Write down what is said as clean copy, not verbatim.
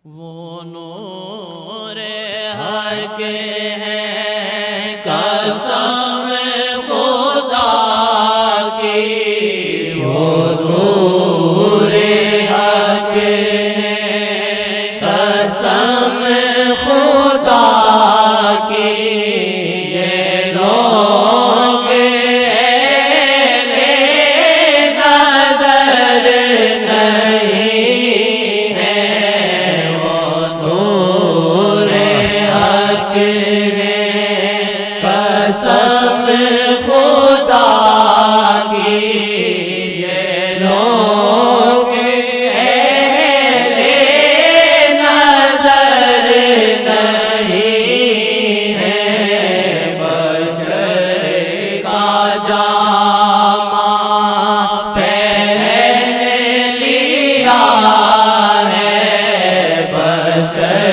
वो नूरे हक है कसम खुदा की, वो नूरे हक है कसम खुदा की। ये लोग ले नजर नहीं है, वो नूरे हक है कसम खुदा की। ये लोग ले नजर नहीं है, बशर का जामा पहन लिया है, बशर